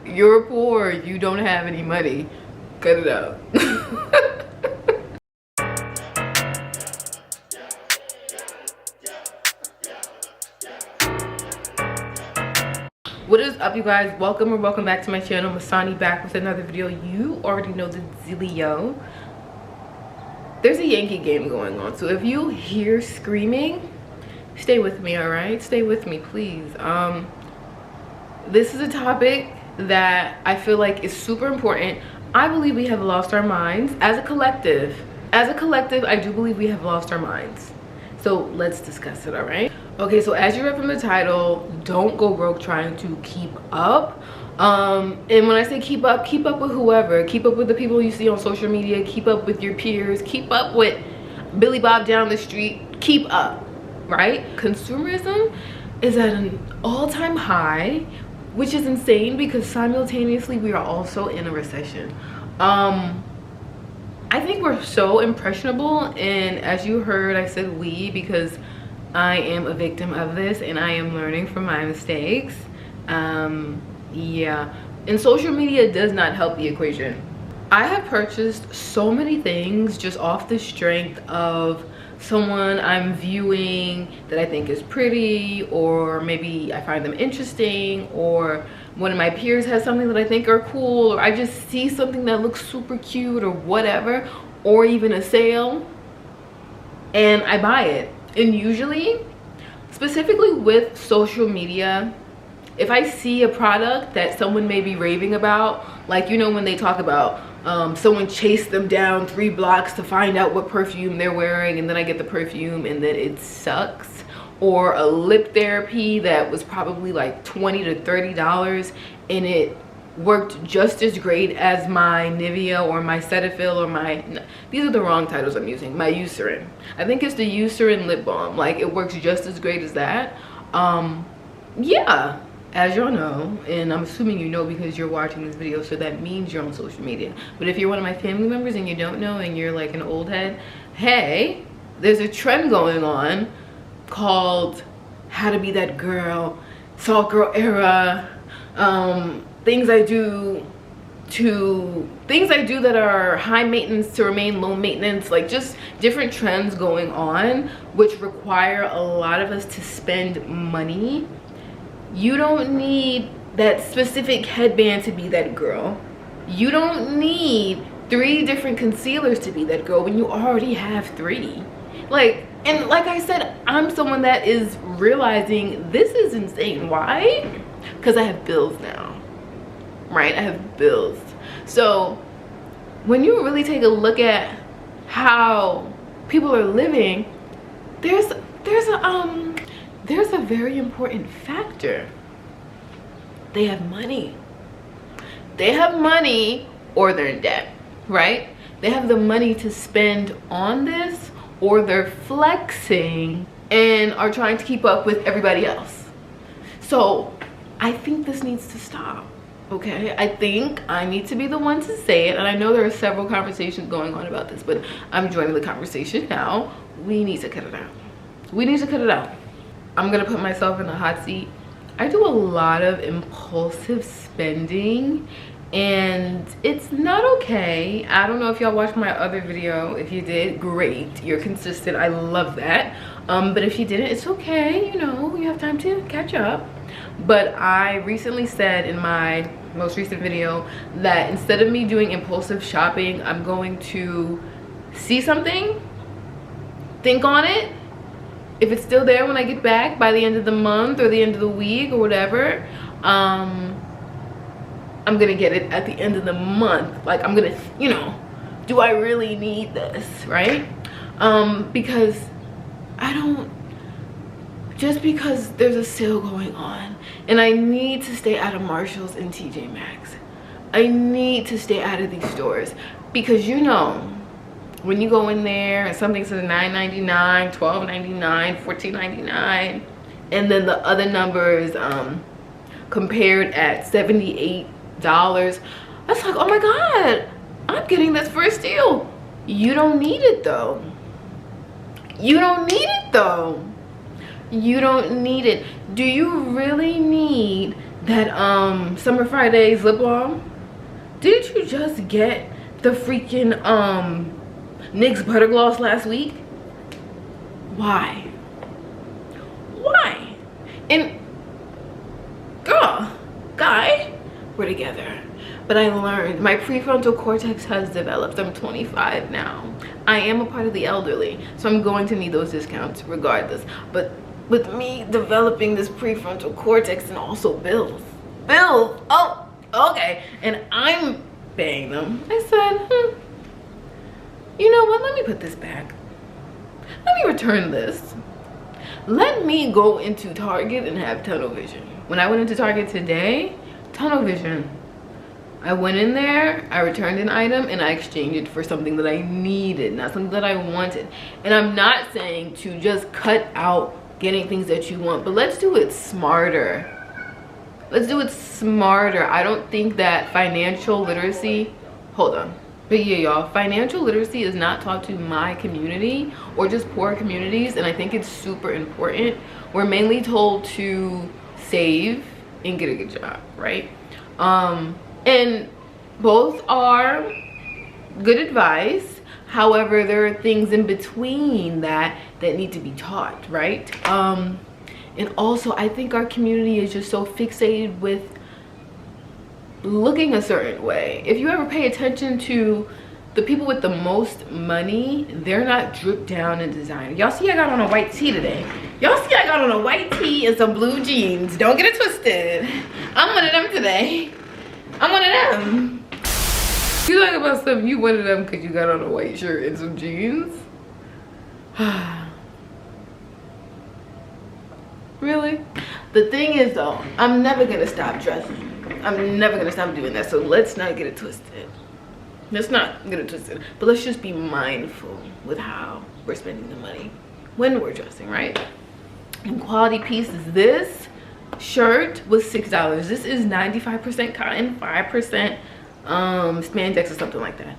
you're poor, you don't have any money, cut it out. What is up, you guys? Welcome or welcome back to my channel. MASANi back with another video. You already know the dealio. There's a Yankee game going on, so if you hear screaming, stay with me, all right? Stay with me, please. This is a topic that I feel like is super important. I believe we have lost our minds as a collective. As a collective, I do believe we have lost our minds. So let's discuss it, all right? Okay, so as you read from the title, don't go broke trying to keep up. And when I say keep up with whoever. Keep up with the people you see on social media. Keep up with your peers. Keep up with Billy Bob down the street. Keep up, right? Consumerism is at an all-time high, which is insane because simultaneously we are also in a recession. I think we're so impressionable, and as you heard, I said we because I am a victim of this and I am learning from my mistakes. Yeah, and social media does not help the equation. I have purchased so many things just off the strength of someone I'm viewing that I think is pretty, or maybe I find them interesting, or one of my peers has something that I think are cool, or I just see something that looks super cute or whatever, or even a sale, and I buy it. And usually, specifically with social media, if I see a product that someone may be raving about, like, you know, when they talk about someone chased them down 3 blocks to find out what perfume they're wearing, and then I get the perfume and then it sucks, or a lip therapy that was probably like $20 to $30 and it worked just as great as my Nivea or my Cetaphil or my, these are the wrong titles I'm using, my Eucerin. I think it's the Eucerin lip balm. Like, it works just as great as that. Yeah, as y'all know, and I'm assuming you know because you're watching this video, so that means you're on social media. But if you're one of my family members and you don't know and you're like an old head, hey, there's a trend going on called how to be that girl, salt girl era, things I do that are high maintenance to remain low maintenance, like just different trends going on which require a lot of us to spend money. You don't need that specific headband to be that girl. You don't need 3 different concealers to be that girl when you already have 3. Like, and like I said, I'm someone that is realizing this is insane. Why? Because I have bills now, right? I have bills. So when you really take a look at how people are living, there's a very important factor. They have money. They have money, or they're in debt, right? They have the money to spend on this, or they're flexing and are trying to keep up with everybody else. So I think this needs to stop, okay? I think I need to be the one to say it, and I know there are several conversations going on about this, but I'm joining the conversation now. We need to cut it out. We need to cut it out. I'm gonna put myself in a hot seat. I do a lot of impulsive spending, and it's not okay. I don't know if y'all watched my other video. If you did, great, you're consistent, I love that. But if you didn't, it's okay, you know, you have time to catch up. But I recently said in my most recent video that instead of me doing impulsive shopping, I'm going to see something, think on it. If it's still there when I get back by the end of the month or the end of the week or whatever, I'm gonna get it at the end of the month. Like, I'm gonna, you know, do I really need this, right? Because I don't, just because there's a sale going on and I need to stay out of Marshalls and TJ Maxx. I need to stay out of these stores because, you know, when you go in there and something says $9.99, $12.99, $14.99, and then the other numbers compared at $78, that's like, oh my god, I'm getting this for a steal. You don't need it though. You don't need it though. You don't need it. Do you really need that Summer Fridays lip balm? Didn't you just get the freaking NYX butter gloss last week? Why? Why? And girl, guy, we're together. But I learned my prefrontal cortex has developed. I'm 25 now. I am a part of the elderly, so I'm going to need those discounts regardless. But with me developing this prefrontal cortex and also bills, oh, okay, and I'm paying them, I said, you know what, let me put this back. Let me return this. Let me go into Target and have tunnel vision. When I went into Target today, tunnel vision. I went in there, I returned an item, and I exchanged it for something that I needed, not something that I wanted. And I'm not saying to just cut out getting things that you want, but let's do it smarter. Let's do it smarter. I don't think that financial literacy, hold on. But yeah, y'all, financial literacy is not taught to my community or just poor communities, and I think it's super important. We're mainly told to save and get a good job, right? And both are good advice. However, there are things in between that need to be taught, right? And also, I think our community is just so fixated with looking a certain way. If you ever pay attention to the people with the most money, they're not dripped down in design. Y'all see I got on a white tee today. Y'all see I got on a white tee and some blue jeans. Don't get it twisted. I'm one of them today. I'm one of them. You talk about something, you one of them because you got on a white shirt and some jeans? Really? The thing is though, I'm never gonna stop dressing. I'm never gonna stop doing that, so let's not get it twisted. Let's not get it twisted, but let's just be mindful with how we're spending the money when we're dressing, right? And quality pieces. This shirt was $6. This is 95% cotton, 5% spandex or something like that.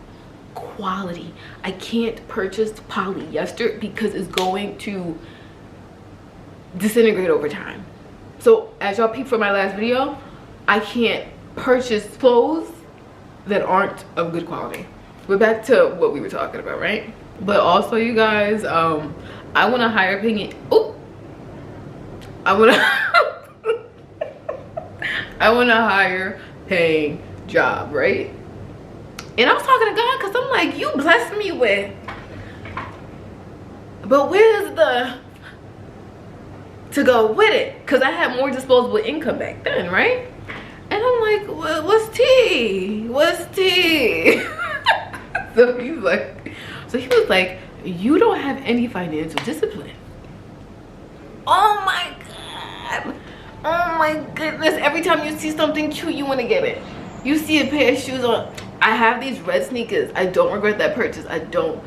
Quality. I can't purchase polyester because it's going to disintegrate over time. So as y'all peeped from my last video, I can't purchase clothes that aren't of good quality. We're back to what we were talking about, right? But also, you guys, I want a higher paying, I want a higher paying job, right? And I was talking to God because I'm like, you blessed me with, but where's the to go with it? Because I had more disposable income back then, right? And I'm like, well, what's tea? What's tea? So he was like, you don't have any financial discipline. Oh my God. Oh my goodness. Every time you see something cute, you want to get it. You see a pair of shoes on. I have these red sneakers. I don't regret that purchase. I don't.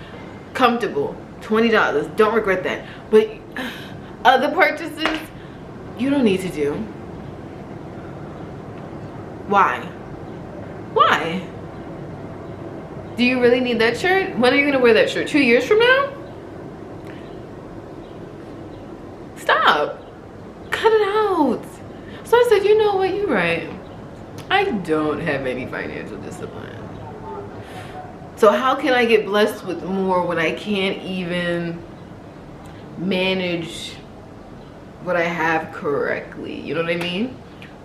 Comfortable. $20. Don't regret that. But other purchases, you don't need to do. Why? Why? Do you really need that shirt? When are you gonna wear that shirt? 2 years from now? Stop. Cut it out. So I said, you know what, you're right. I don't have any financial discipline. So how can I get blessed with more when I can't even manage what I have correctly? You know what I mean?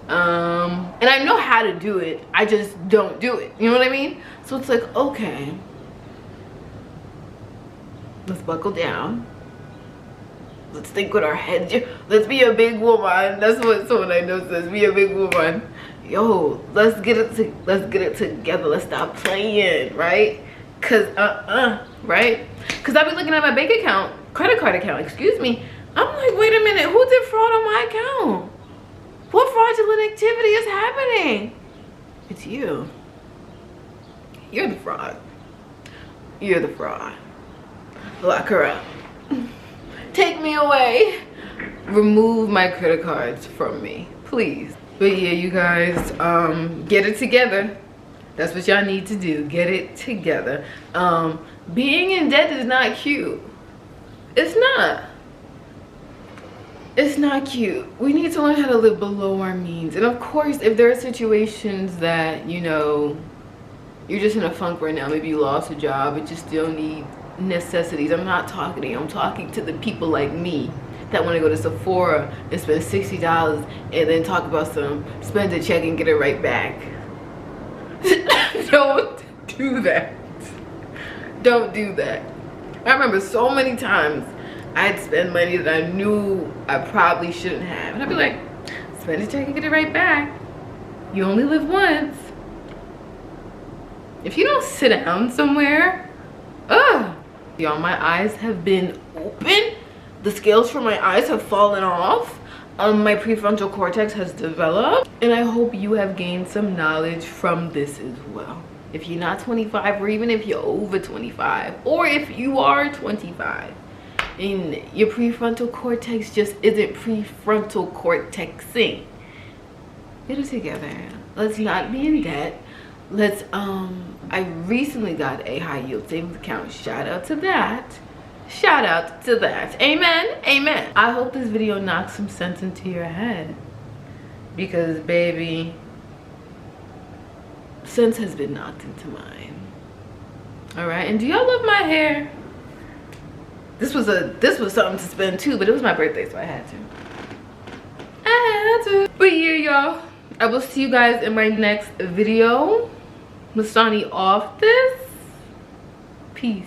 And I know how to do it, I just don't do it. You know what I mean? So it's like, okay, let's buckle down. Let's think with our heads. Let's be a big woman. That's what someone I know says. Be a big woman. Yo, let's get it together. Let's stop playing, right? Cause right? Cause I've been looking at my bank account, credit card account, excuse me. I'm like, wait a minute, who did fraud on my account? What fraudulent activity is happening? It's you. You're the fraud. You're the fraud. Lock her up. Take me away. Remove my credit cards from me, please. But yeah, you guys, get it together. That's what y'all need to do. Get it together. Being in debt is not cute. It's not. It's not cute. We need to learn how to live below our means. And of course, if there are situations that, you know, you're just in a funk right now, maybe you lost a job, but you still need necessities. I'm not talking to you. I'm talking to the people like me that want to go to Sephora and spend $60 and then talk about some spend a check and get it right back. Don't do that. Don't do that. I remember so many times I'd spend money that I knew I probably shouldn't have. And I'd be like, spend a check and get it right back. You only live once. If you don't sit down somewhere, y'all, my eyes have been open. The scales from my eyes have fallen off. My prefrontal cortex has developed. And I hope you have gained some knowledge from this as well. If you're not 25, or even if you're over 25, or if you are 25, and your prefrontal cortex just isn't prefrontal cortexing. Get it together. Let's not be in debt. Let's I recently got a high yield savings account. Shout out to that. Shout out to that. Amen. Amen. I hope this video knocks some sense into your head, because baby, sense has been knocked into mine. All right. And do y'all love my hair? This was something to spend too, but it was my birthday, so I had to. But yeah, y'all, I will see you guys in my next video. MASANi off this. Peace.